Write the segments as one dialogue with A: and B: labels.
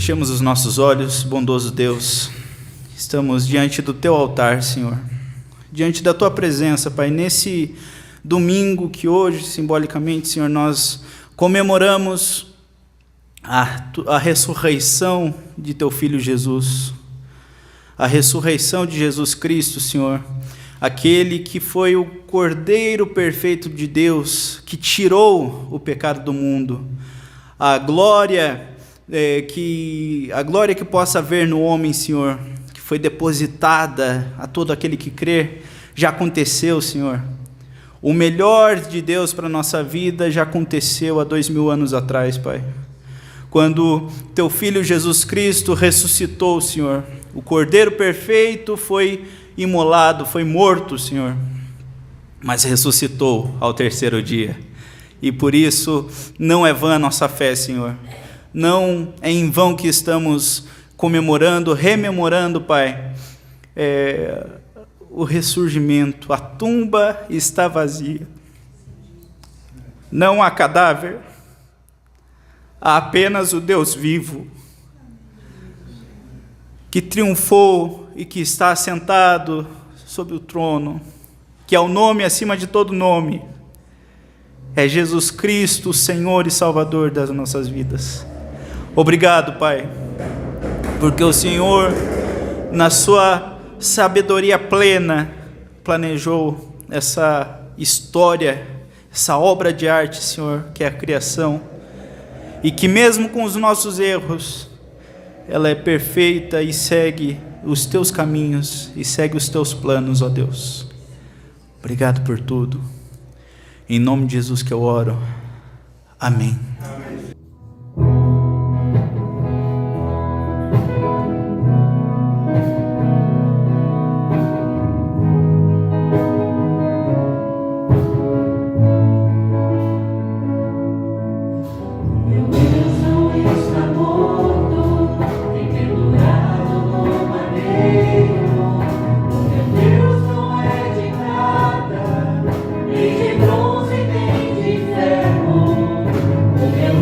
A: Fechemos os nossos olhos, bondoso Deus. Estamos diante do Teu altar, Senhor. Diante da Tua presença, Pai, nesse domingo que hoje, simbolicamente, Senhor, nós comemoramos a ressurreição de Teu Filho Jesus. A ressurreição de Jesus Cristo, Senhor. Aquele que foi o Cordeiro perfeito de Deus, que tirou o pecado do mundo. A glória que possa haver no homem, Senhor, que foi depositada a todo aquele que crê, já aconteceu, Senhor. O melhor de Deus para a nossa vida já aconteceu há 2000 anos atrás, Pai. Quando Teu Filho Jesus Cristo ressuscitou, Senhor, o Cordeiro perfeito foi imolado, foi morto, Senhor, mas ressuscitou ao terceiro dia. E por isso não é vã a nossa fé, Senhor. Não é em vão que estamos comemorando, rememorando, Pai, o ressurgimento. A tumba está vazia. Não há cadáver. Há apenas o Deus vivo, que triunfou e que está assentado sobre o trono, que é o nome acima de todo nome. É Jesus Cristo, o Senhor e Salvador das nossas vidas. Obrigado, Pai, porque o Senhor, na sua sabedoria plena, planejou essa história, essa obra de arte, Senhor, que é a criação, e que mesmo com os nossos erros, ela é perfeita e segue os Teus caminhos e segue os Teus planos, ó Deus. Obrigado por tudo. Em nome de Jesus que eu oro. Amém.
B: Meu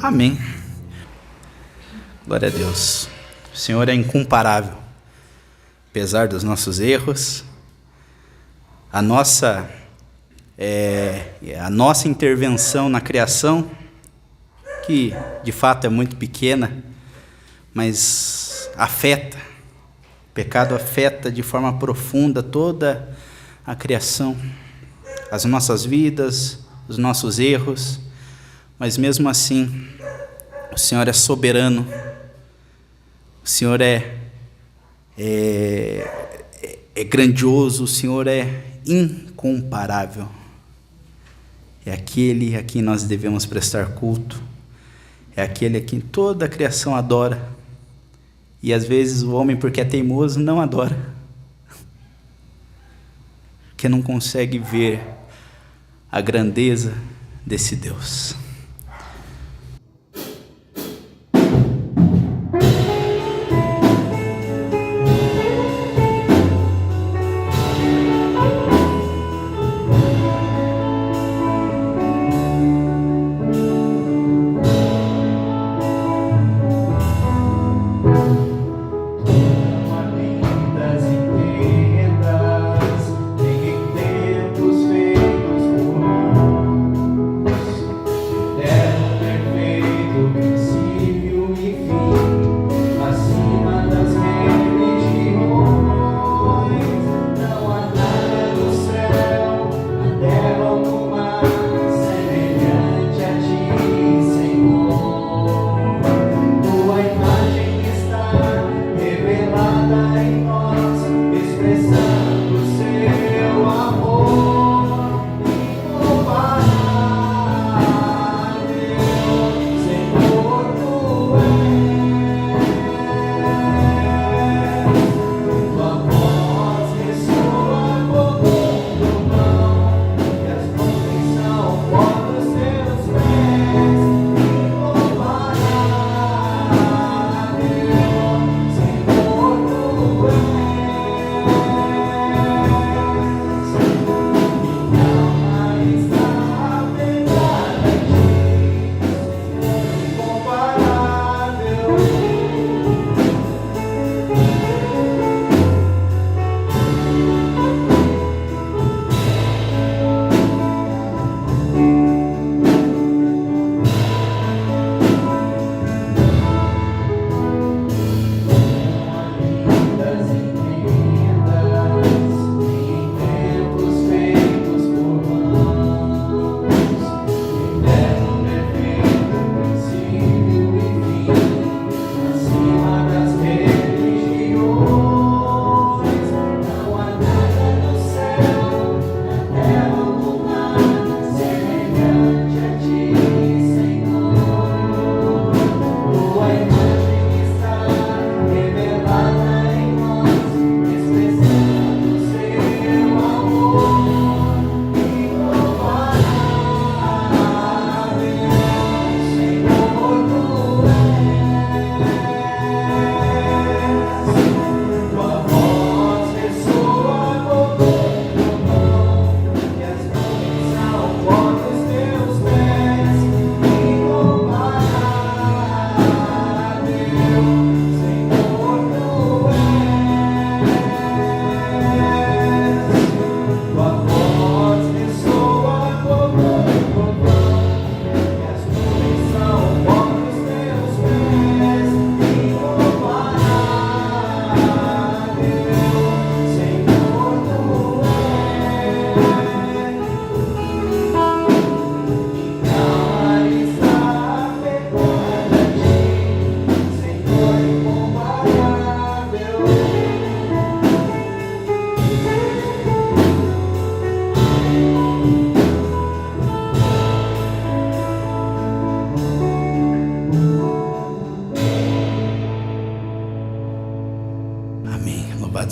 A: Amém. Glória a Deus. O Senhor é incomparável. Apesar dos nossos erros, a nossa intervenção na criação, que de fato é muito pequena, mas afeta. O pecado afeta de forma profunda toda a criação, as nossas vidas, os nossos erros, mas mesmo assim, o Senhor é soberano, o Senhor é grandioso, o Senhor é incomparável. É aquele a quem nós devemos prestar culto, é aquele a quem toda a criação adora, e às vezes o homem, porque é teimoso, não adora, porque não consegue ver a grandeza desse Deus.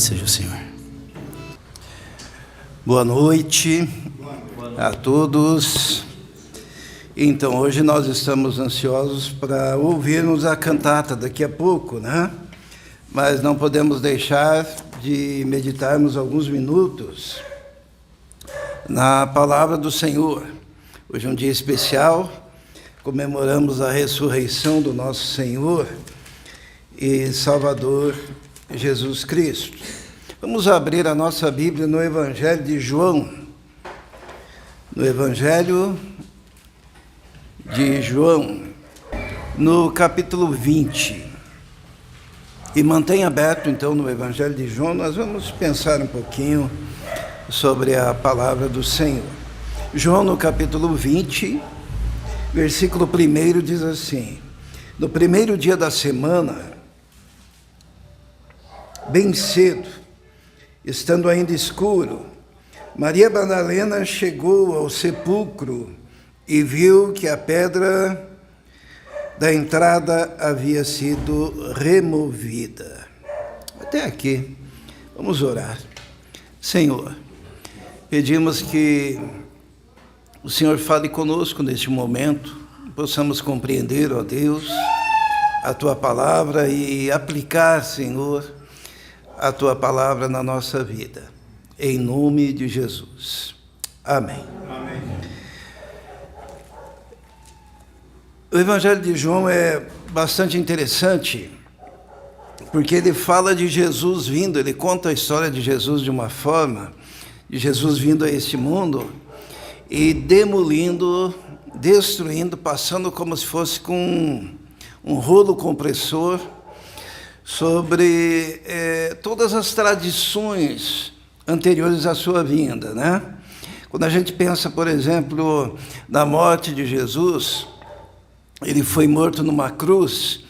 A: Louvado seja o Senhor.
B: Boa noite a todos. Então, hoje nós estamos ansiosos para ouvirmos a cantata daqui a pouco, né? Mas não podemos deixar de meditarmos alguns minutos na palavra do Senhor. Hoje é um dia especial, comemoramos a ressurreição do nosso Senhor e Salvador Jesus Cristo. Vamos abrir a nossa Bíblia no Evangelho de João. No Evangelho de João, no capítulo 20. E mantenha aberto, então, no Evangelho de João, nós vamos pensar um pouquinho sobre a palavra do Senhor. João, no capítulo 20, versículo 1, diz assim: no primeiro dia da semana, bem cedo, estando ainda escuro, Maria Madalena chegou ao sepulcro e viu que a pedra da entrada havia sido removida. Até aqui, vamos orar. Senhor, pedimos que o Senhor fale conosco neste momento, possamos compreender, ó Deus, a Tua palavra e aplicar, Senhor, a Tua palavra na nossa vida. Em nome de Jesus. Amém. Amém. O Evangelho de João é bastante interessante, porque ele fala de Jesus vindo, ele conta a história de Jesus de uma forma, de Jesus vindo a este mundo e demolindo, destruindo, passando como se fosse com um rolo compressor sobre todas as tradições anteriores à sua vinda, né? Quando a gente pensa, por exemplo, na morte de Jesus, ele foi morto numa cruz,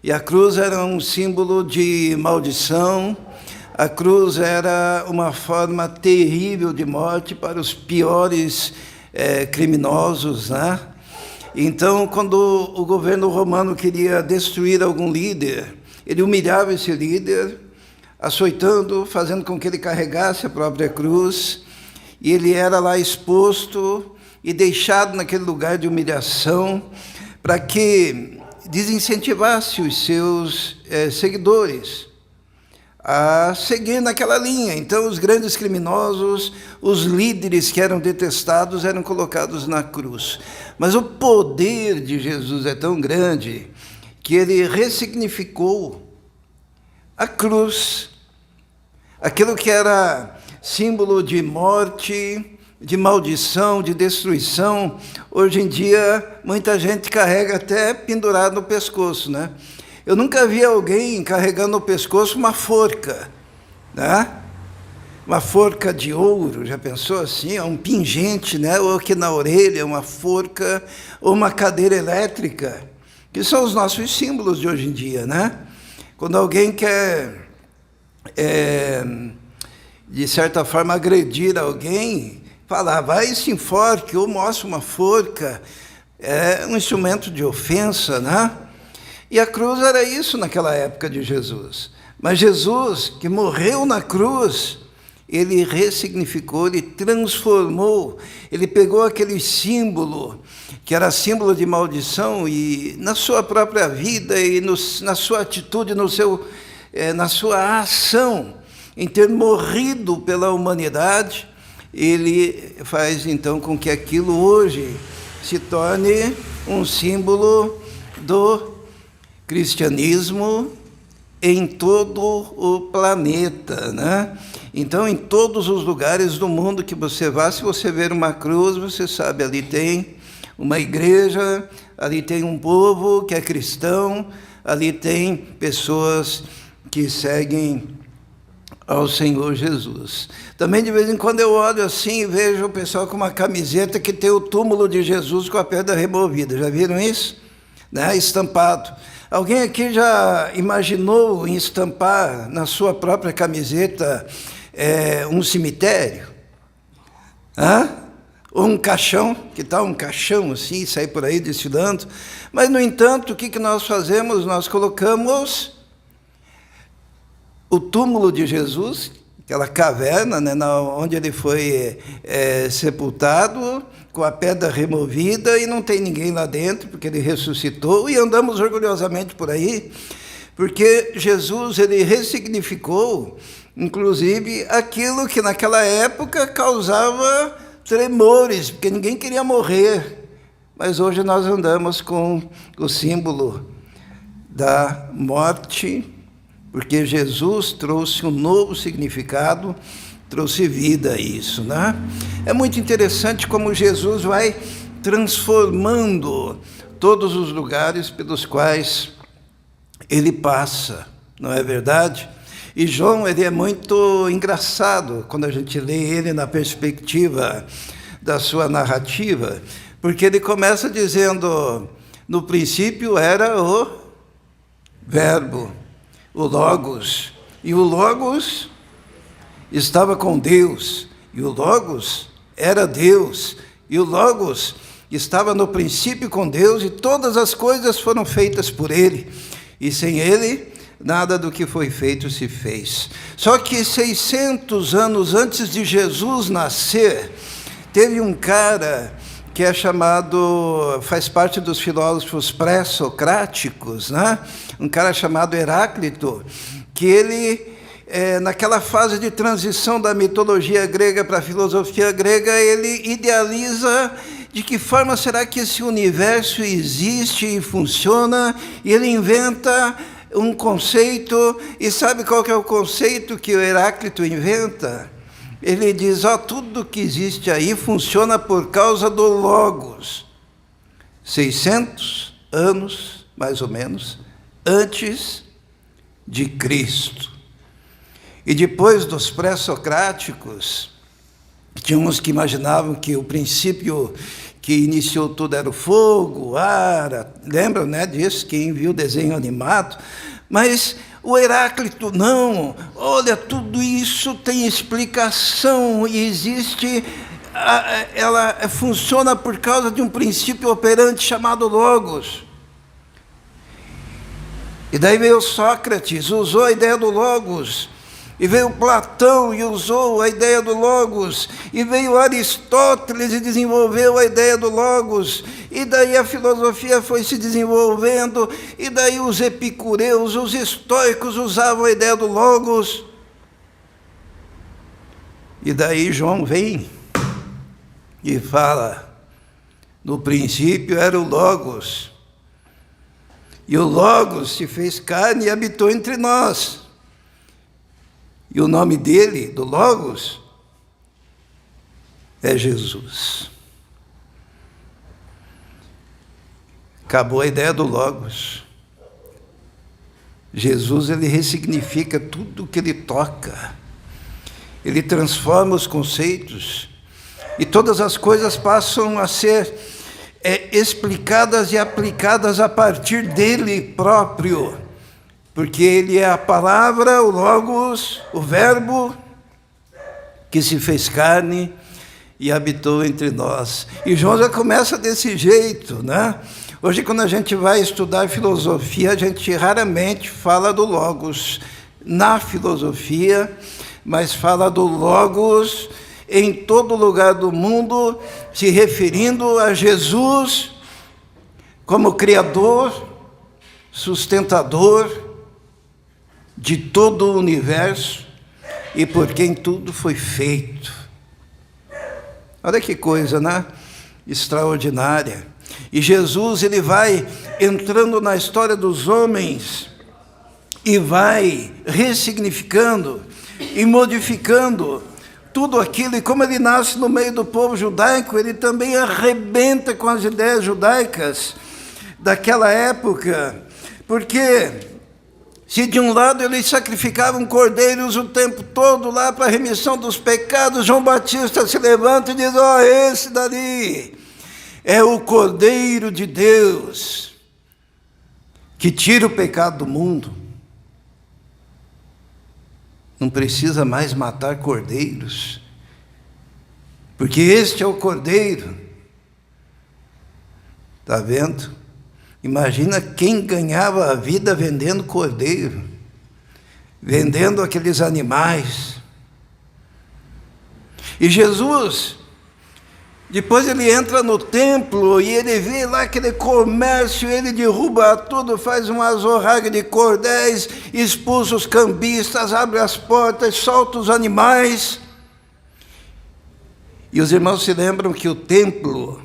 B: e a cruz era um símbolo de maldição, a cruz era uma forma terrível de morte para os piores criminosos, né? Então, quando o governo romano queria destruir algum líder, ele humilhava esse líder, açoitando, fazendo com que ele carregasse a própria cruz, e ele era lá exposto e deixado naquele lugar de humilhação, para que desincentivasse os seus seguidores a seguir naquela linha. Então, os grandes criminosos, os líderes que eram detestados, eram colocados na cruz. Mas o poder de Jesus é tão grande que ele ressignificou a cruz, aquilo que era símbolo de morte, de maldição, de destruição. Hoje em dia, muita gente carrega até pendurado no pescoço, né? Eu nunca vi alguém carregando no pescoço uma forca, né? Uma forca de ouro, já pensou assim? Um pingente, né? Ou aqui na orelha, uma forca, ou uma cadeira elétrica, que são os nossos símbolos de hoje em dia, né? Quando alguém quer, de certa forma, agredir alguém, fala, vai e se enforque, ou mostra uma forca, é um instrumento de ofensa, né? E a cruz era isso naquela época de Jesus. Mas Jesus, que morreu na cruz, ele ressignificou, ele transformou, ele pegou aquele símbolo, que era símbolo de maldição, e na sua própria vida e na sua atitude, na sua ação, em ter morrido pela humanidade, ele faz então com que aquilo hoje se torne um símbolo do cristianismo em todo o planeta, né? Então, em todos os lugares do mundo que você vá, se você ver uma cruz, você sabe, ali tem uma igreja, ali tem um povo que é cristão, ali tem pessoas que seguem ao Senhor Jesus. Também, de vez em quando, eu olho assim e vejo o pessoal com uma camiseta que tem o túmulo de Jesus com a pedra removida. Já viram isso? Né? Estampado. Alguém aqui já imaginou em estampar na sua própria camiseta um cemitério? Hã? Ou um caixão, que tal um caixão assim, sair por aí desfilando? Mas, no entanto, o que nós fazemos? Nós colocamos o túmulo de Jesus, aquela caverna, né, onde ele foi sepultado, com a pedra removida, e não tem ninguém lá dentro, porque ele ressuscitou, e andamos orgulhosamente por aí, porque Jesus, ele ressignificou, inclusive, aquilo que naquela época causava tremores, porque ninguém queria morrer. Mas hoje nós andamos com o símbolo da morte, porque Jesus trouxe um novo significado, trouxe vida a isso, né? É muito interessante como Jesus vai transformando todos os lugares pelos quais ele passa, não é verdade? E João, ele é muito engraçado quando a gente lê ele na perspectiva da sua narrativa, porque ele começa dizendo, no princípio era o Verbo, o Logos, e o Logos estava com Deus, e o Logos era Deus, e o Logos estava no princípio com Deus, e todas as coisas foram feitas por ele, e sem ele, nada do que foi feito se fez. Só que 600 anos antes de Jesus nascer, teve um cara que é chamado, faz parte dos filósofos pré-socráticos, né? Um cara chamado Heráclito, que ele, naquela fase de transição da mitologia grega para a filosofia grega, ele idealiza de que forma será que esse universo existe e funciona, e ele inventa um conceito, e sabe qual que é o conceito que o Heráclito inventa? Ele diz, tudo que existe aí funciona por causa do Logos. 600 anos, mais ou menos, antes de Cristo. E depois dos pré-socráticos, tinha uns que imaginavam que o princípio que iniciou tudo era o fogo, o ar, lembram, né, disso, quem viu o desenho animado? Mas o Heráclito, não, olha, tudo isso tem explicação e existe, ela funciona por causa de um princípio operante chamado Logos. E daí veio Sócrates, usou a ideia do Logos, e veio Platão e usou a ideia do Logos, e veio Aristóteles e desenvolveu a ideia do Logos, e daí a filosofia foi se desenvolvendo, e daí os epicureus, os estoicos usavam a ideia do Logos. E daí João vem e fala, no princípio era o Logos, e o Logos se fez carne e habitou entre nós. E o nome dele, do Logos, é Jesus. Acabou a ideia do Logos. Jesus, ele ressignifica tudo que ele toca. Ele transforma os conceitos. E todas as coisas passam a ser explicadas e aplicadas a partir dele próprio. Porque ele é a palavra, o Logos, o Verbo, que se fez carne e habitou entre nós. E João já começa desse jeito, né? Hoje, quando a gente vai estudar filosofia, a gente raramente fala do Logos na filosofia, mas fala do Logos em todo lugar do mundo, se referindo a Jesus como Criador, sustentador de todo o universo e por quem tudo foi feito. Olha que coisa, né? Extraordinária. E Jesus, ele vai entrando na história dos homens e vai ressignificando e modificando tudo aquilo. E como ele nasce no meio do povo judaico, ele também arrebenta com as ideias judaicas daquela época, porque se de um lado eles sacrificavam cordeiros o tempo todo lá para a remissão dos pecados, João Batista se levanta e diz, esse dali é o Cordeiro de Deus, que tira o pecado do mundo. Não precisa mais matar cordeiros, porque este é o Cordeiro. Está vendo? Imagina quem ganhava a vida vendendo cordeiro. vendendo aqueles animais. E Jesus, depois ele entra no templo e ele vê lá aquele comércio, ele derruba tudo, faz uma azorraga de cordéis, expulsa os cambistas, abre as portas, solta os animais. E os irmãos se lembram que o templo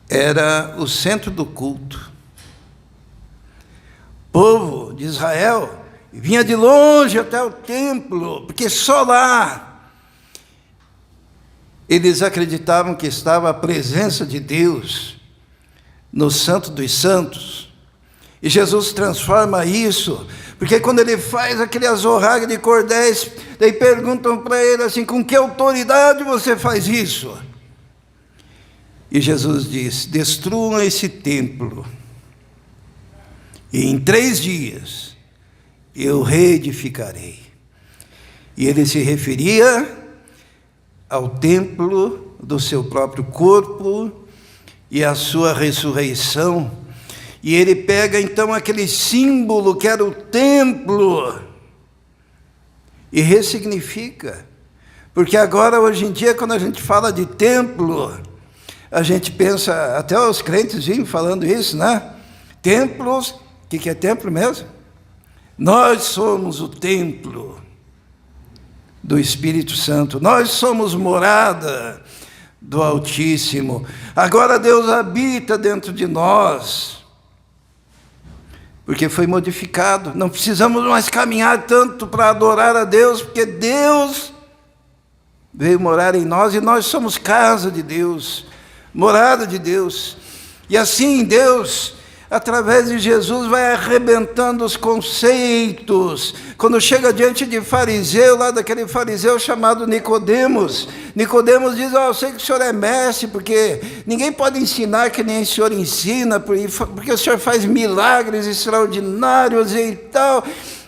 B: era o centro do culto. O povo de Israel vinha de longe até o templo, porque só lá eles acreditavam que estava a presença de Deus no Santo dos Santos. E Jesus transforma isso, porque quando ele faz aquele azorrague de cordéis, daí perguntam para ele assim, com que autoridade você faz isso? E Jesus diz, destruam esse templo, e em 3 dias eu reedificarei. E ele se referia ao templo do seu próprio corpo e à sua ressurreição. E ele pega então aquele símbolo que era o templo e ressignifica. Porque agora, hoje em dia, quando a gente fala de templo, a gente pensa, até os crentes vêm falando isso, né? Templos, o que é templo mesmo? Nós somos o templo do Espírito Santo, nós somos morada do Altíssimo. Agora Deus habita dentro de nós, porque foi modificado. Não precisamos mais caminhar tanto para adorar a Deus, porque Deus veio morar em nós e nós somos casa de Deus, morada de Deus. E assim Deus, através de Jesus, vai arrebentando os conceitos. Quando chega diante de fariseu, lá daquele fariseu chamado Nicodemos, Nicodemos diz, eu sei que o senhor é mestre, porque ninguém pode ensinar que nem o senhor ensina, porque o senhor faz milagres extraordinários e tal.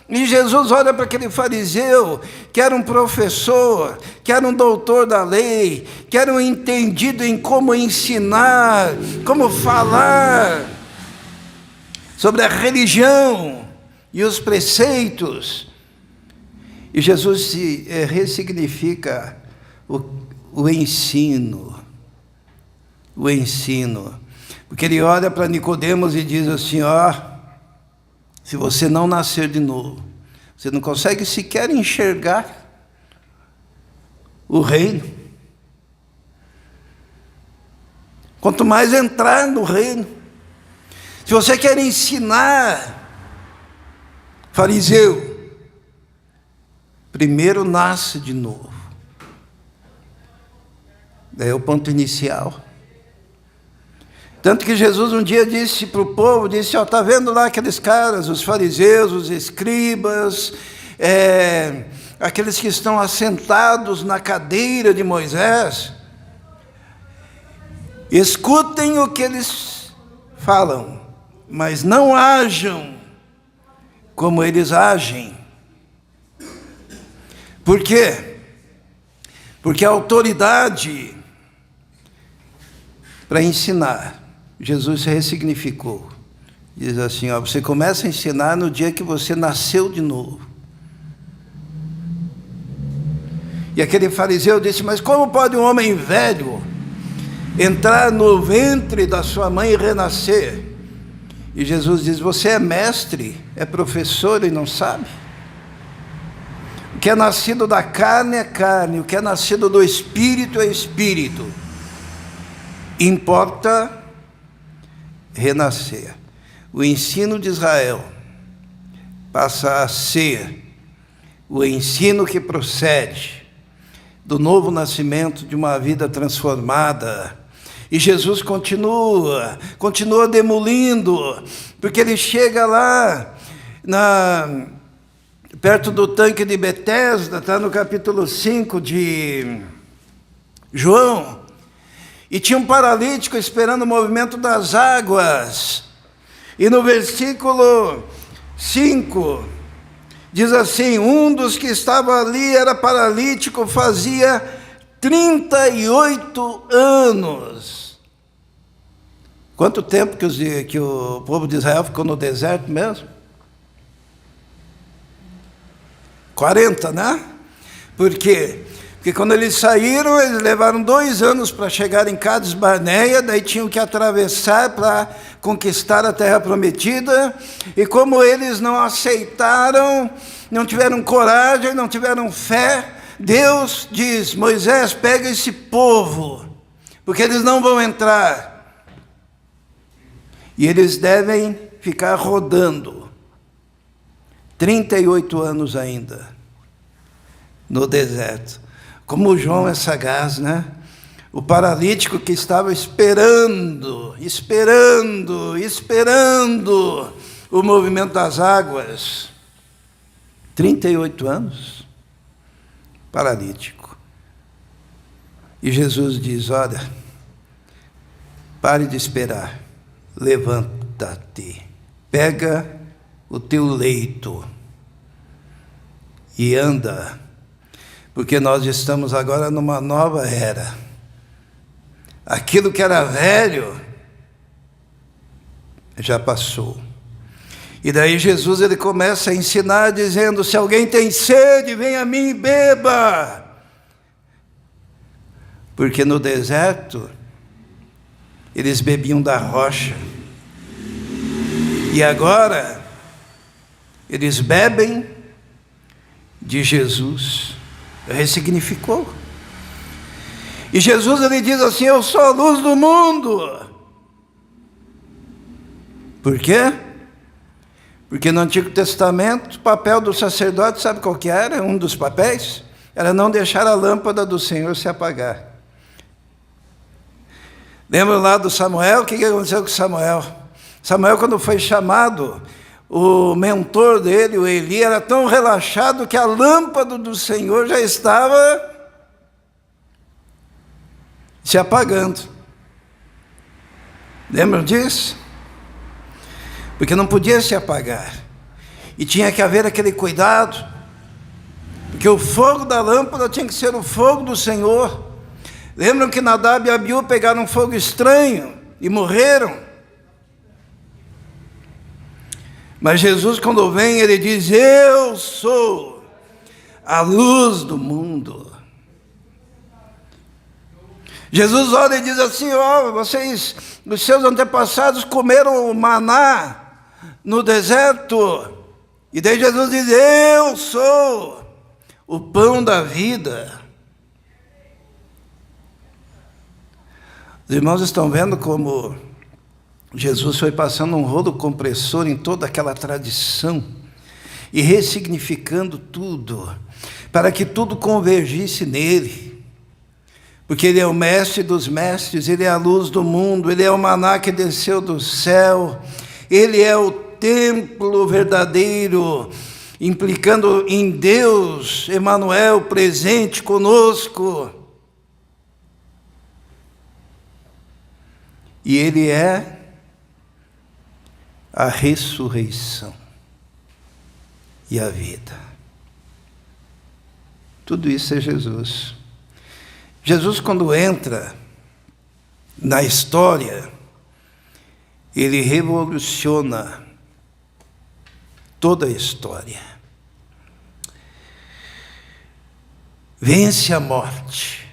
B: E Jesus olha para aquele fariseu, que era um professor, que era um doutor da lei, que era um entendido em como ensinar, como falar sobre a religião e os preceitos. E Jesus se ressignifica o ensino. O ensino. Porque ele olha para Nicodemos e diz assim, se você não nascer de novo, você não consegue sequer enxergar o reino. Quanto mais entrar no reino. Se você quer ensinar, fariseu, primeiro nasce de novo. Daí é o ponto inicial. Tanto que Jesus um dia disse para o povo, disse, está vendo lá aqueles caras, os fariseus, os escribas, aqueles que estão assentados na cadeira de Moisés, escutem o que eles falam, mas não ajam como eles agem. Por quê? Porque a autoridade para ensinar, Jesus se ressignificou. Diz assim, você começa a ensinar no dia que você nasceu de novo. E aquele fariseu disse, mas como pode um homem velho entrar no ventre da sua mãe e renascer? E Jesus diz, você é mestre, é professor e não sabe? O que é nascido da carne é carne, o que é nascido do Espírito é Espírito. Importa renascer. O ensino de Israel passa a ser o ensino que procede do novo nascimento de uma vida transformada. E Jesus continua demolindo, porque ele chega lá perto do tanque de Betesda, está no capítulo 5 de João, e tinha um paralítico esperando o movimento das águas. E no versículo 5, diz assim, um dos que estava ali era paralítico, fazia 38 anos. Quanto tempo que o povo de Israel ficou no deserto mesmo? 40, né? Por quê? Porque quando eles saíram, eles levaram 2 anos para chegar em Cades Barneia, daí tinham que atravessar para conquistar a terra prometida, e como eles não aceitaram, não tiveram coragem, não tiveram fé, Deus diz: Moisés, pega esse povo, porque eles não vão entrar, e eles devem ficar rodando 38 anos ainda no deserto. Como João é sagaz, né? O paralítico que estava esperando o movimento das águas. 38 anos, paralítico. E Jesus diz: olha, pare de esperar, levanta-te, pega o teu leito e anda. Porque nós estamos agora numa nova era. Aquilo que era velho já passou. E daí Jesus ele começa a ensinar dizendo: se alguém tem sede, vem a mim e beba. Porque no deserto eles bebiam da rocha. E agora eles bebem de Jesus. Ressignificou. E Jesus ele diz assim: eu sou a luz do mundo. Por quê? Porque no Antigo Testamento o papel do sacerdote, sabe qual que era? Um dos papéis era não deixar a lâmpada do Senhor se apagar. Lembra lá do Samuel? O que aconteceu com Samuel? Samuel, quando foi chamado, o mentor dele, o Eli, era tão relaxado que a lâmpada do Senhor já estava se apagando. Lembram disso? Porque não podia se apagar. E tinha que haver aquele cuidado, porque o fogo da lâmpada tinha que ser o fogo do Senhor. Lembram que Nadab e Abiú pegaram um fogo estranho e morreram? Mas Jesus, quando vem, ele diz: eu sou a luz do mundo. Jesus olha e diz assim: ó, vocês, os seus antepassados comeram o maná no deserto. E daí Jesus diz: eu sou o pão da vida. Os irmãos estão vendo como Jesus foi passando um rolo compressor em toda aquela tradição e ressignificando tudo, para que tudo convergisse nele. Porque ele é o mestre dos mestres, ele é a luz do mundo, ele é o maná que desceu do céu, ele é o templo verdadeiro, implicando em Deus, Emanuel, presente conosco. E ele é a ressurreição e a vida. Tudo isso é Jesus. Jesus, quando entra na história, ele revoluciona toda a história. Vence a morte.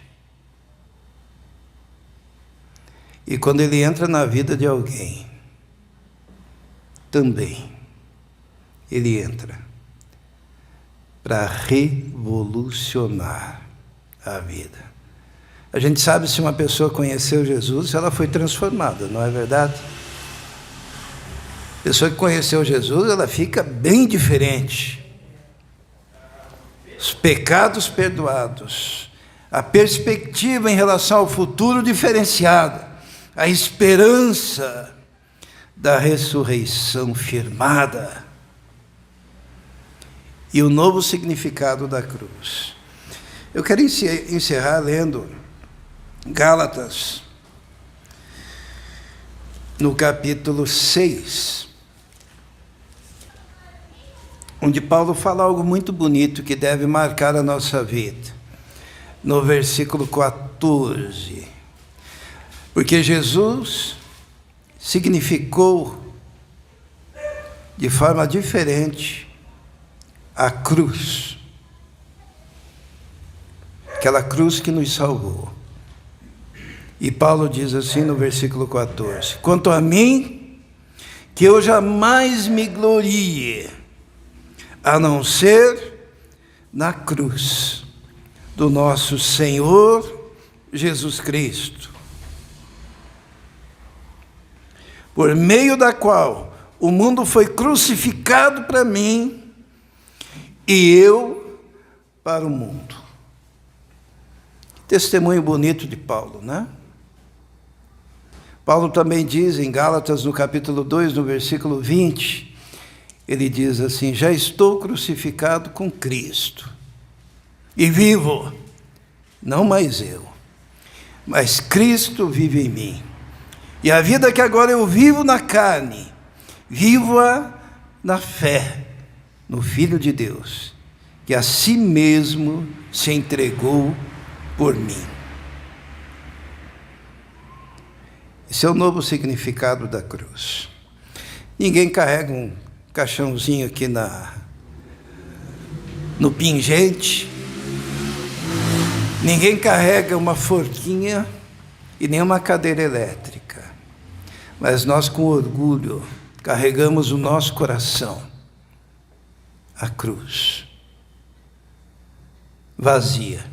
B: E quando ele entra na vida de alguém, também ele entra para revolucionar a vida. A gente sabe se uma pessoa conheceu Jesus, ela foi transformada, não é verdade? A pessoa que conheceu Jesus, ela fica bem diferente. Os pecados perdoados, a perspectiva em relação ao futuro diferenciada, a esperança da ressurreição firmada e o novo significado da cruz. Eu quero encerrar lendo Gálatas, no capítulo 6, onde Paulo fala algo muito bonito que deve marcar a nossa vida. No versículo 14, porque Jesus significou de forma diferente a cruz aquela cruz que nos salvou. E Paulo diz assim no versículo 14: quanto a mim, que eu jamais me glorie, a não ser na cruz do nosso Senhor Jesus Cristo, por meio da qual o mundo foi crucificado para mim e eu para o mundo. Testemunho bonito de Paulo, né? Paulo também diz em Gálatas, no capítulo 2, no versículo 20, ele diz assim: já estou crucificado com Cristo, e vivo, não mais eu, mas Cristo vive em mim. E a vida que agora eu vivo na carne, vivo-a na fé, no Filho de Deus, que a si mesmo se entregou por mim. Esse é o novo significado da cruz. Ninguém carrega um caixãozinho aqui no pingente, ninguém carrega uma forquinha e nem uma cadeira elétrica, mas nós com orgulho carregamos o nosso coração, a cruz vazia,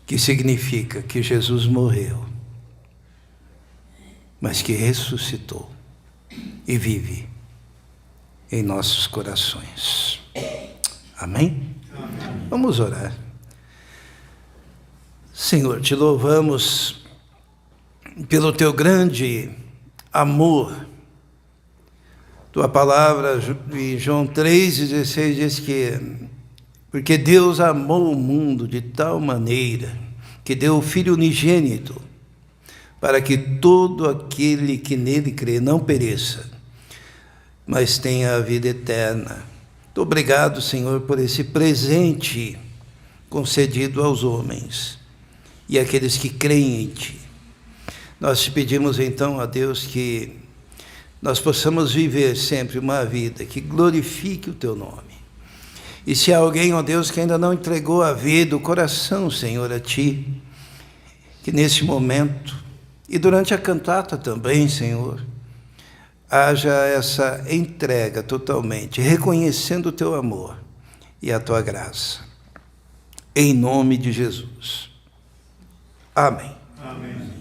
B: que significa que Jesus morreu, mas que ressuscitou e vive em nossos corações. Amém? Amém. Vamos orar. Senhor, te louvamos pelo teu grande amor. Tua palavra em João 3,16 diz que porque Deus amou o mundo de tal maneira que deu o Filho unigênito, para que todo aquele que nele crê não pereça, mas tenha a vida eterna. Muito obrigado, Senhor, por esse presente concedido aos homens e àqueles que creem em Ti. Nós te pedimos então, a Deus, que nós possamos viver sempre uma vida que glorifique o Teu nome. E se há alguém, ó Deus, que ainda não entregou a vida, o coração, Senhor, a Ti, que nesse momento e durante a cantata também, Senhor, haja essa entrega totalmente, reconhecendo o Teu amor e a Tua graça. Em nome de Jesus. Amém. Amém.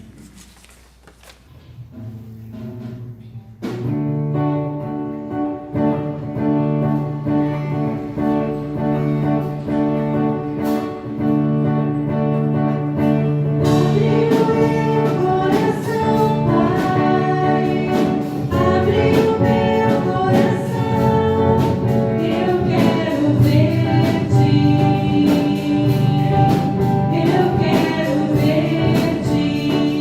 C: Eu quero ver-te.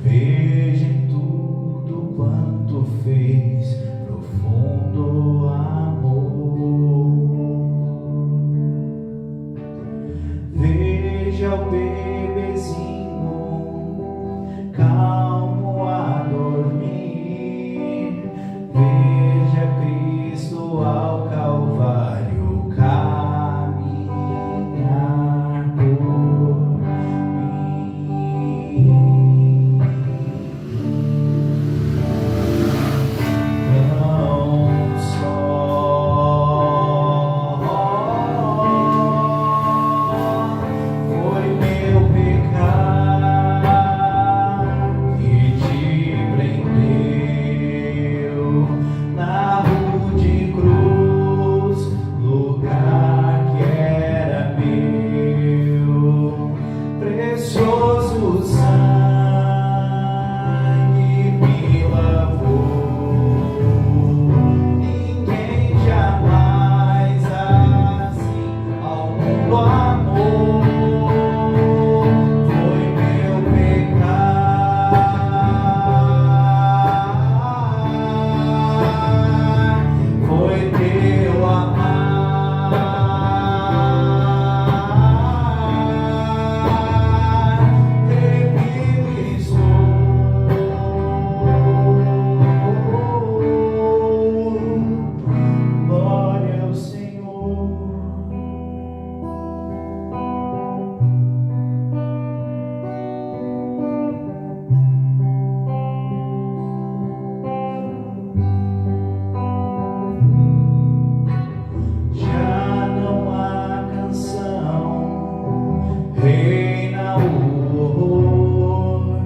A: Veja em tudo quanto fez profundo amor. Veja o bebezinho calmo a dormir. Veja Cristo ao Calvário caminhar por mim. Não só foi meu pecado que te prendeu na rude cruz, lugar que era meu, precioso sangue me lavou. Ninguém jamais assim ao mundo amou. Foi meu pecar, foi teu amar, remido estou. Glória ao Senhor. Já não há canção, reina o horror.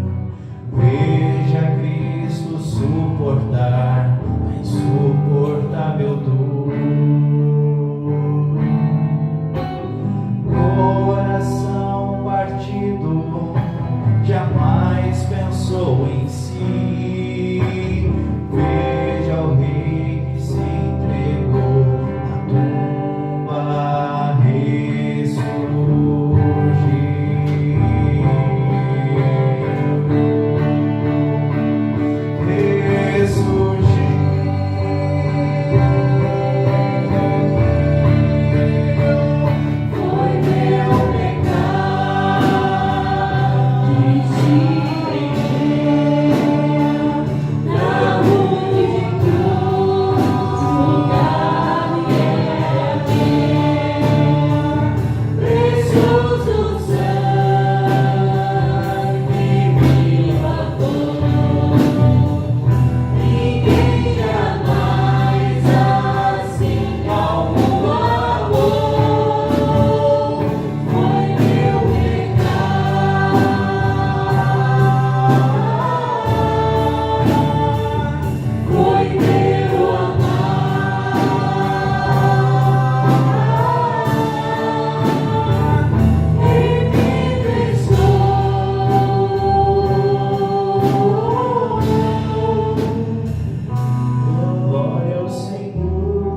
A: Veja Cristo suportar a insuportável dor. Coração partido jamais pensou em si. Veja o Rei que se entregou na tumba Foi meu pecado que te prendeu na rude cruz, lugar que era meu, precioso sangue me lavou. Ninguém jamais assim ao mundo amou. Foi meu pecar, foi teu amar, remido estou. Glória ao Senhor.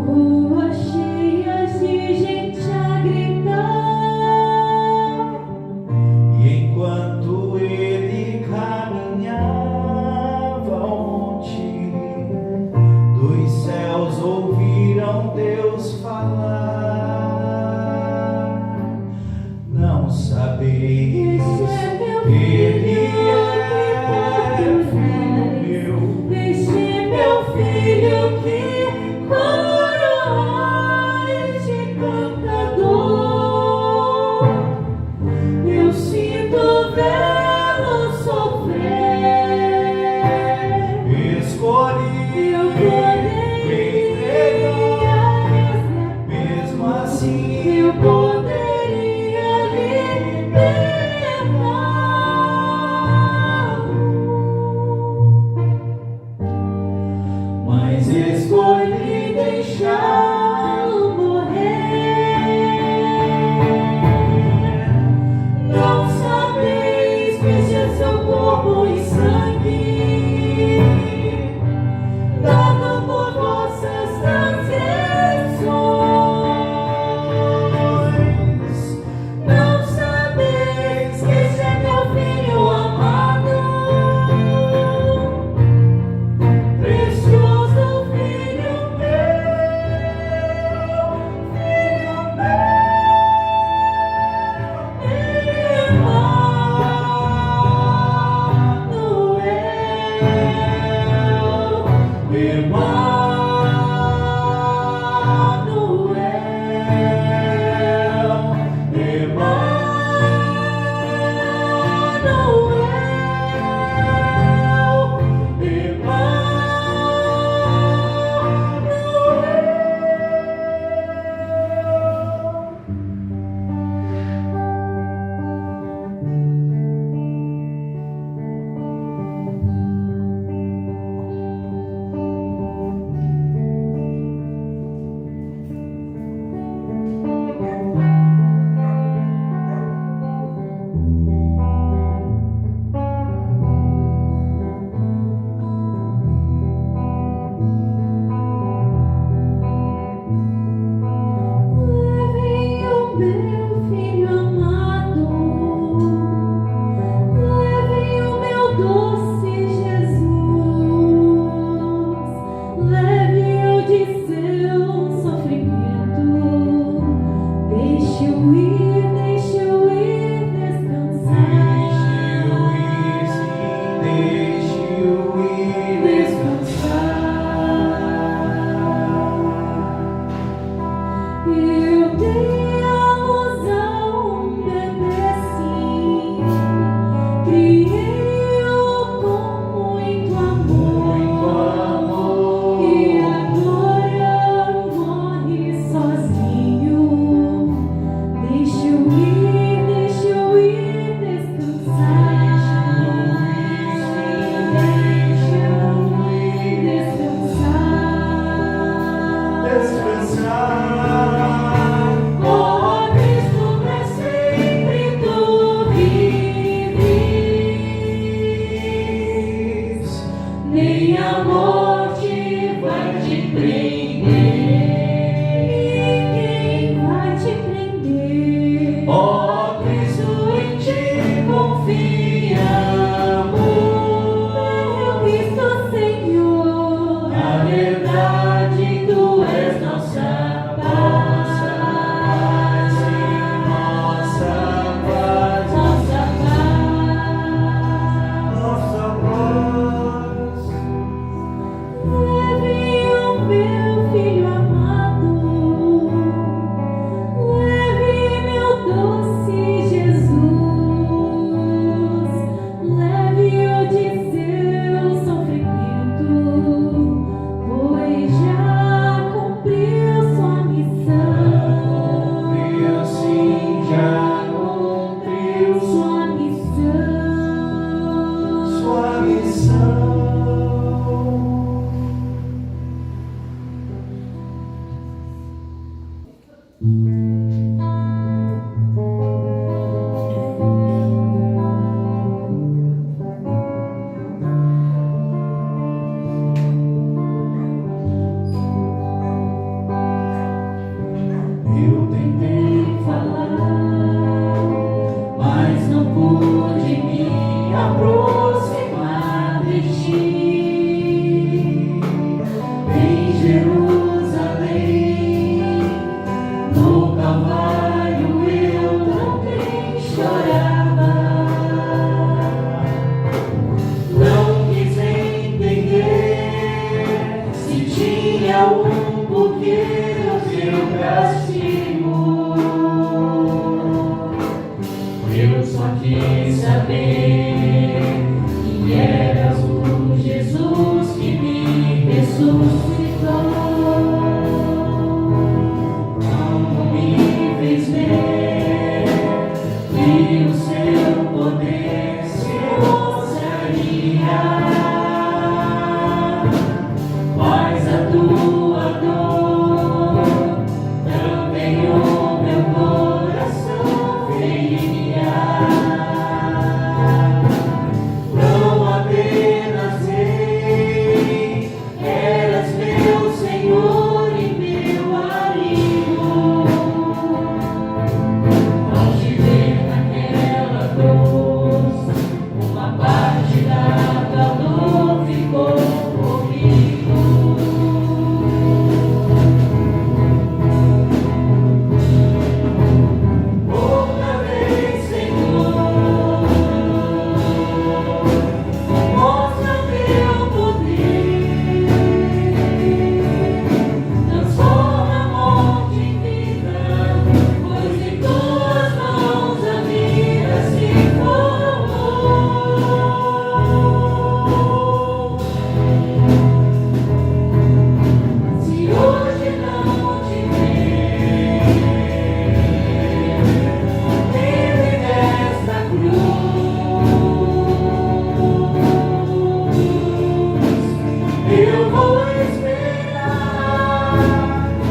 C: ruas cheias de gente a gritar.
A: E enquanto ele caminhava ao monte, dos céus ouviram Deus falar. Não sabeis que ele é filho meu,
C: Este meu filho que coroais de cantador. Eu sinto vê-lo sofrer.
A: escolhi
C: Eu poderia,
A: mesmo assim
C: eu poderia libertá-lo,
A: mas
C: escolhi deixá-lo morrer. Não sabeis que este é seu corpo e sangue, dado por vossas transgressões. Não sabeis que este é meu filho amado, precioso filho meu.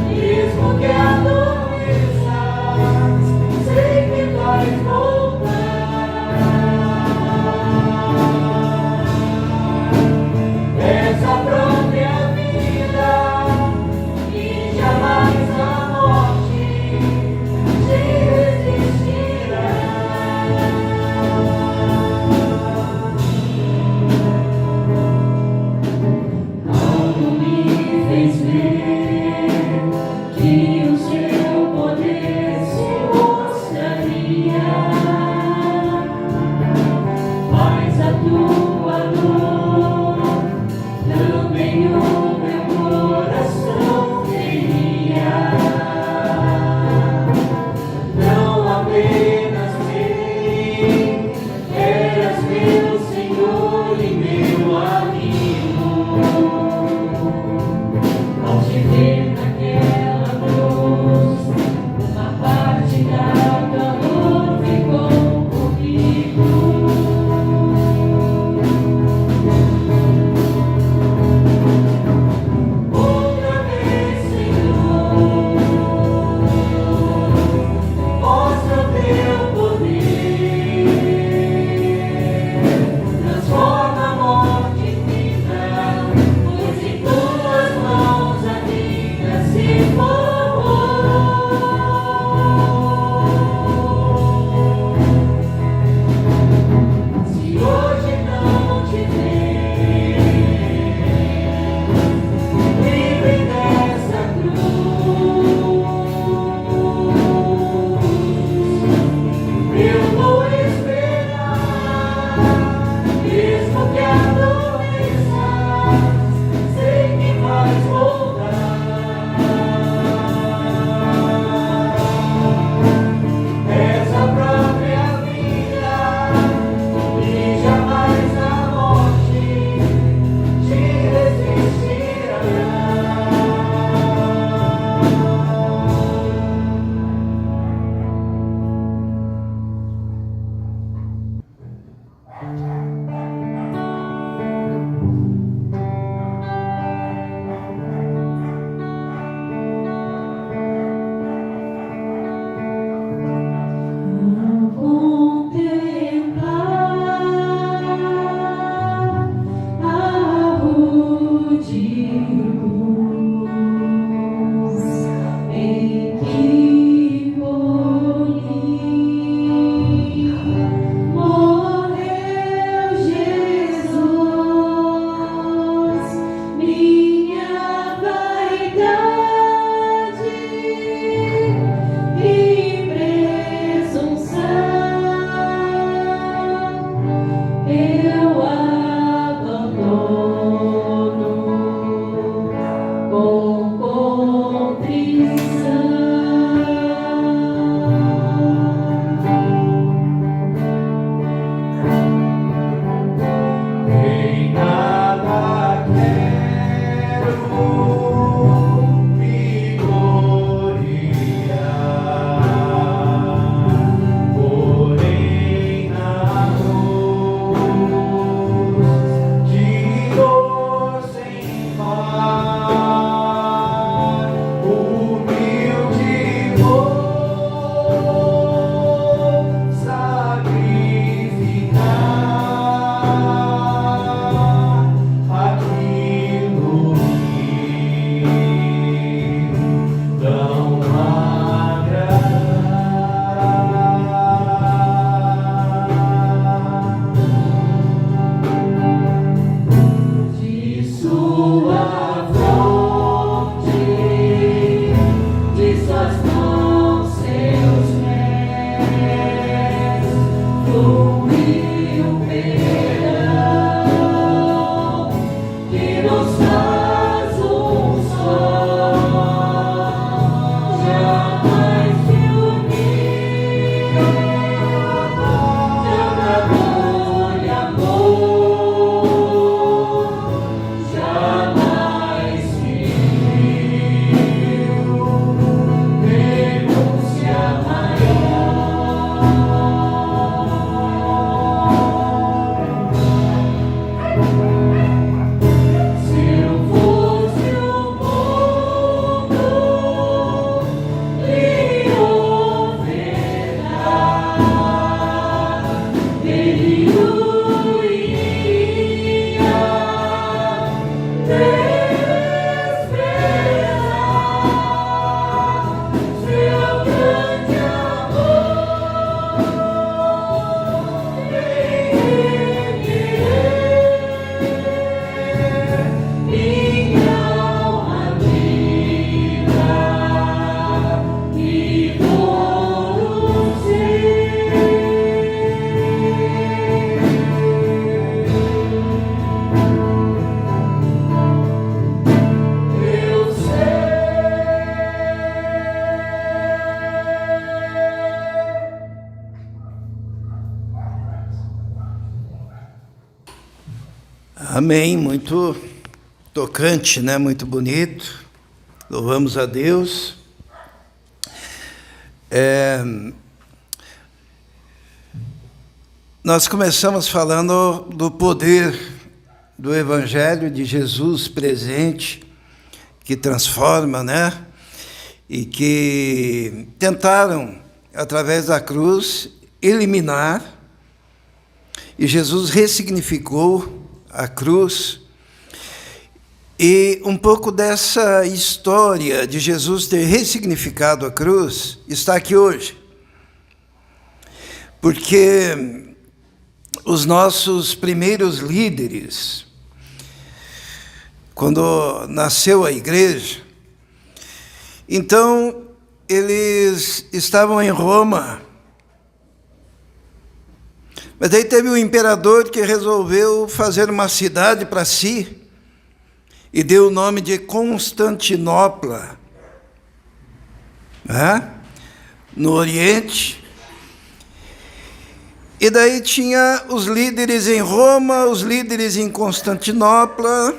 C: mesmo que adormeça, sei que vai voltar. Essa própria vida e jamais a morte te resistirá. Algo me fez ver que o
B: Amém, muito tocante, né? Muito bonito. Louvamos a Deus. Nós começamos falando do poder do Evangelho de Jesus presente, que transforma, né? E que tentaram, através da cruz, eliminar, e Jesus ressignificou a cruz. E um pouco dessa história de Jesus ter ressignificado a cruz está aqui hoje. Porque os nossos primeiros líderes, quando nasceu a igreja, então eles estavam em Roma. Mas daí teve um imperador que resolveu fazer uma cidade para si, e deu o nome de Constantinopla, né? No Oriente. E daí tinha os líderes em Roma, os líderes em Constantinopla,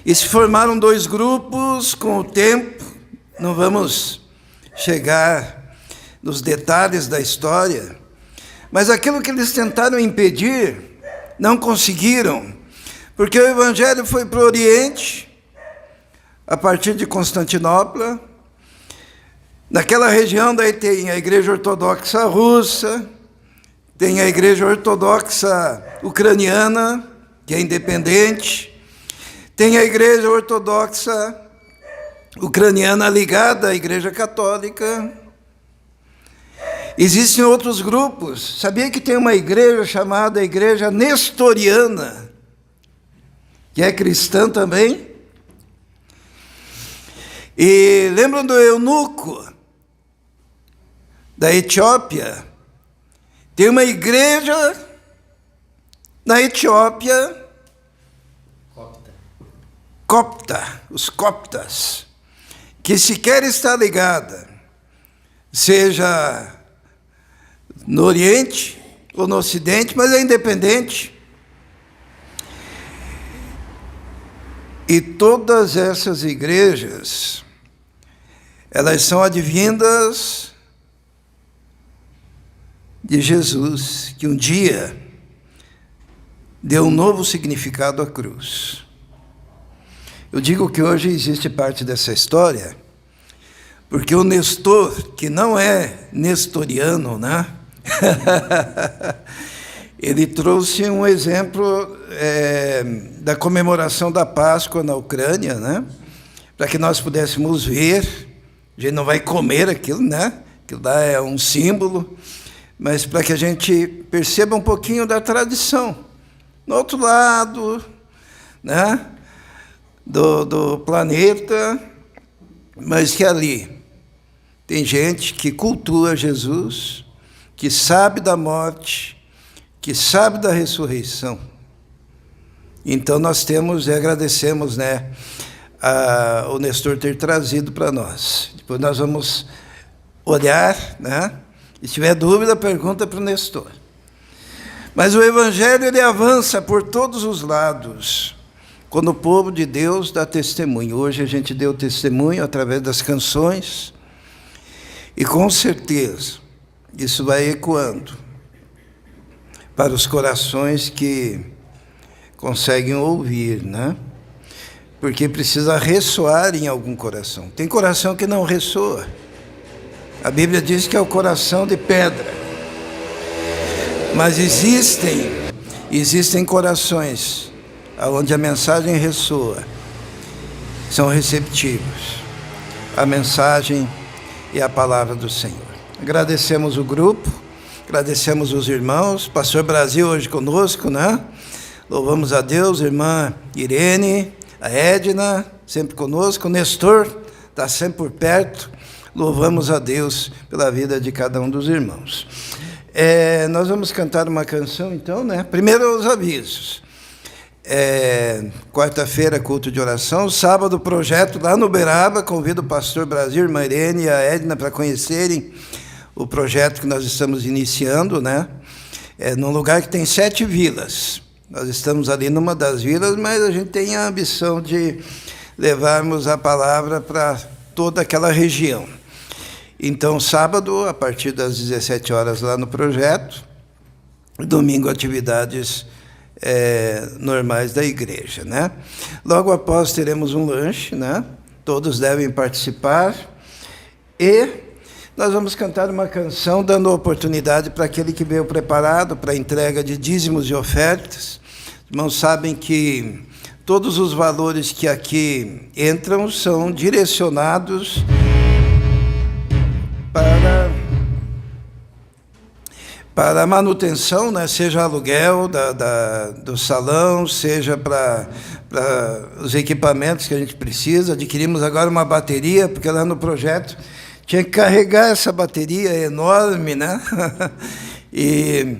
B: e se formaram dois grupos com o tempo. Não vamos chegar nos detalhes da história, mas aquilo que eles tentaram impedir, não conseguiram. Porque o Evangelho foi para o Oriente, a partir de Constantinopla. Naquela região daí tem a Igreja Ortodoxa Russa, tem a Igreja Ortodoxa Ucraniana, que é independente, tem a Igreja Ortodoxa Ucraniana ligada à Igreja Católica. Existem outros grupos. Sabia que tem uma igreja chamada Igreja Nestoriana, que é cristã também? E lembram do eunuco da Etiópia? Tem uma igreja na Etiópia, copta, os coptas, que sequer está ligada, seja no Oriente ou no Ocidente, mas é independente. E todas essas igrejas, elas são advindas de Jesus, que um dia deu um novo significado à cruz. Eu digo que hoje existe parte dessa história, porque o Nestor, que não é nestoriano, né? Ele trouxe um exemplo da comemoração da Páscoa na Ucrânia, né? Para que nós pudéssemos ver. A gente não vai comer aquilo, né? Aquilo lá é um símbolo, mas para que a gente perceba um pouquinho da tradição. No outro lado, né? Do planeta, mas que ali tem gente que cultua Jesus, que sabe da morte, que sabe da ressurreição. Então nós temos e agradecemos, né, o Nestor ter trazido para nós. Depois nós vamos olhar, né? E se tiver dúvida, pergunta para o Nestor. Mas o Evangelho, ele avança por todos os lados, quando o povo de Deus dá testemunho. Hoje a gente deu testemunho através das canções, e com certeza isso vai ecoando para os corações que conseguem ouvir, né? Porque precisa ressoar em algum coração. Tem coração que não ressoa. A Bíblia diz que é o coração de pedra. Mas existem corações onde a mensagem ressoa, são receptivos à mensagem e à palavra do Senhor. Agradecemos o grupo, agradecemos os irmãos, Pastor Brasil hoje conosco, né? Louvamos a Deus, irmã Irene, a Edna, sempre conosco, o Nestor está sempre por perto. Louvamos a Deus pela vida de cada um dos irmãos. Nós vamos cantar uma canção, então, né? Primeiro, os avisos. Quarta-feira, culto de oração. Sábado, projeto lá no Uberaba. Convido o pastor Brasil, irmã Irene e a Edna para conhecerem o projeto que nós estamos iniciando, né? Num lugar que tem 7 vilas. Nós estamos ali numa das vilas, mas a gente tem a ambição de levarmos a palavra para toda aquela região. Então, sábado, a partir das 17 horas lá no projeto, domingo, atividades normais da igreja, né? Logo após teremos um lanche, né? Todos devem participar. E nós vamos cantar uma canção dando oportunidade para aquele que veio preparado para a entrega de dízimos e ofertas. Os irmãos sabem que todos os valores que aqui entram são direcionados para a manutenção, né? Seja aluguel do salão, seja para os equipamentos que a gente precisa. Adquirimos agora uma bateria, porque lá no projeto tinha que carregar essa bateria enorme, né? e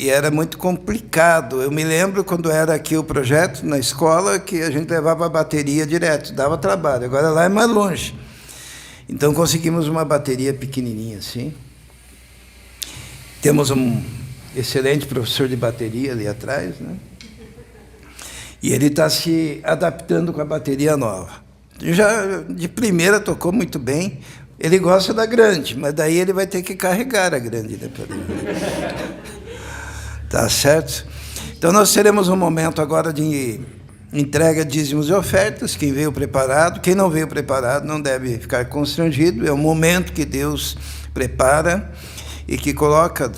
B: era muito complicado. Eu me lembro quando era aqui o projeto, na escola, que a gente levava a bateria direto, dava trabalho. Agora lá é mais longe. Então conseguimos uma bateria pequenininha assim. Temos um excelente professor de bateria ali atrás, né? E ele está se adaptando com a bateria nova. Já de primeira tocou muito bem. Ele gosta da grande, mas daí ele vai ter que carregar a grande, né? Tá certo? Então nós teremos um momento agora de entrega de dízimos e ofertas. Quem veio preparado, quem não veio preparado não deve ficar constrangido. É um momento que Deus prepara e que coloca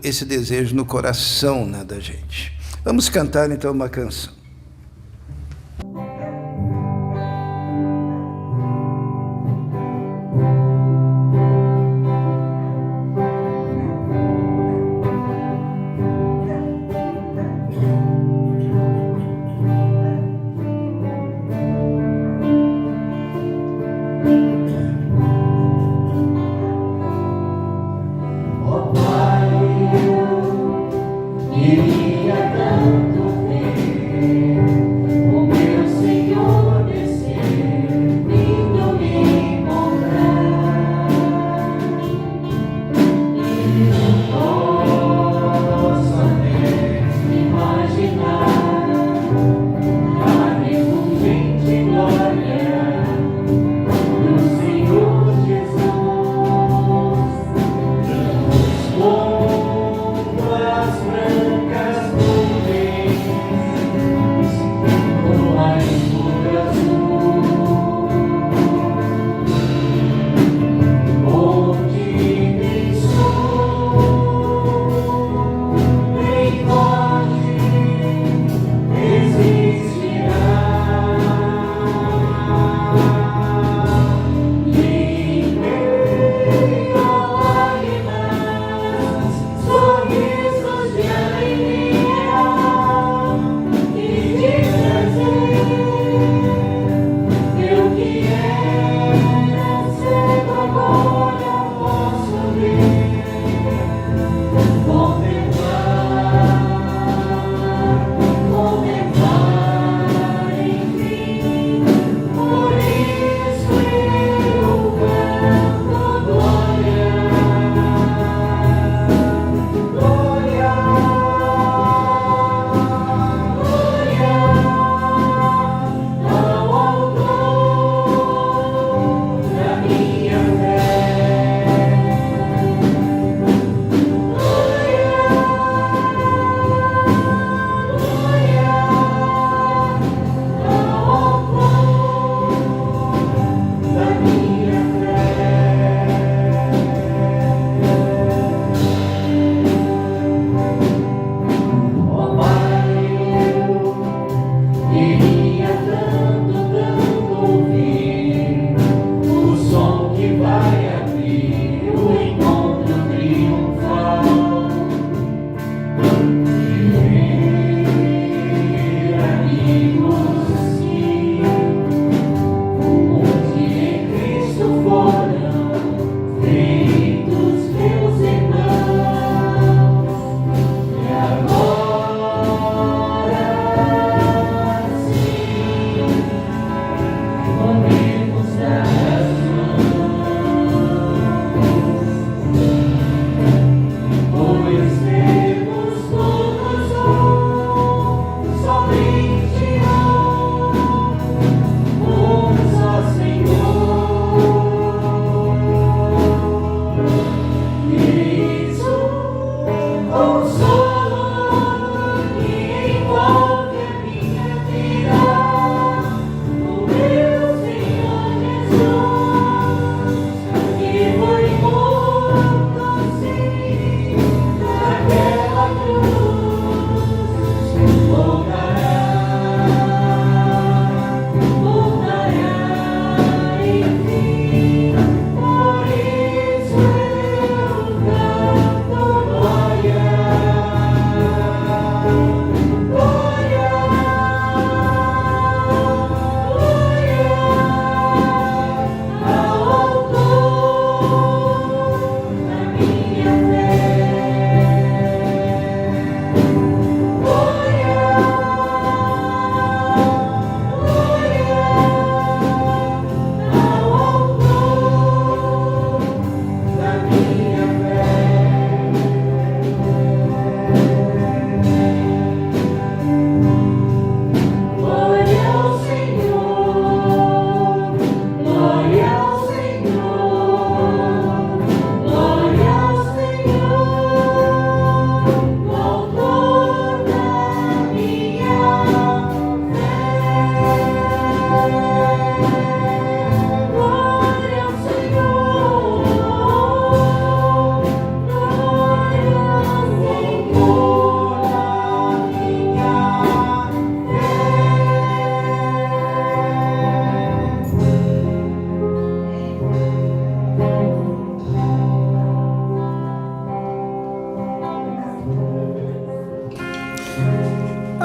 B: esse desejo no coração, né, da gente. Vamos cantar então uma canção.
C: Queria tanto ver o meu Senhor descer, vindo me encontrar. E não posso nem imaginar a refulgente glória do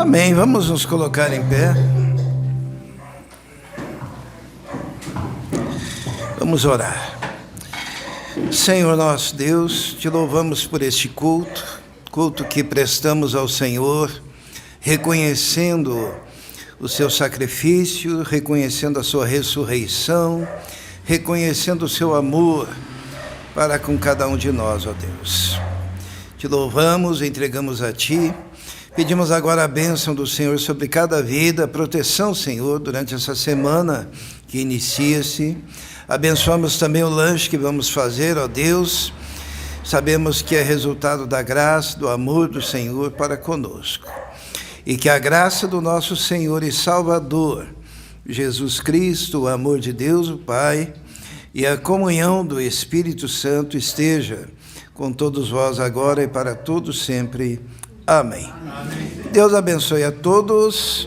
B: Amém. Vamos nos colocar em pé. Vamos orar. Senhor nosso Deus, te louvamos por este culto que prestamos ao Senhor, reconhecendo o seu sacrifício, reconhecendo a sua ressurreição, reconhecendo o seu amor para com cada um de nós, ó Deus. Te louvamos, entregamos a Ti, pedimos agora a bênção do Senhor sobre cada vida, a proteção, Senhor, durante essa semana que inicia-se. Abençoamos também o lanche que vamos fazer, ó Deus. Sabemos que é resultado da graça, do amor do Senhor para conosco. E que a graça do nosso Senhor e Salvador, Jesus Cristo, o amor de Deus, o Pai, e a comunhão do Espírito Santo esteja com todos vós agora e para todos sempre. Amém. Deus abençoe a todos.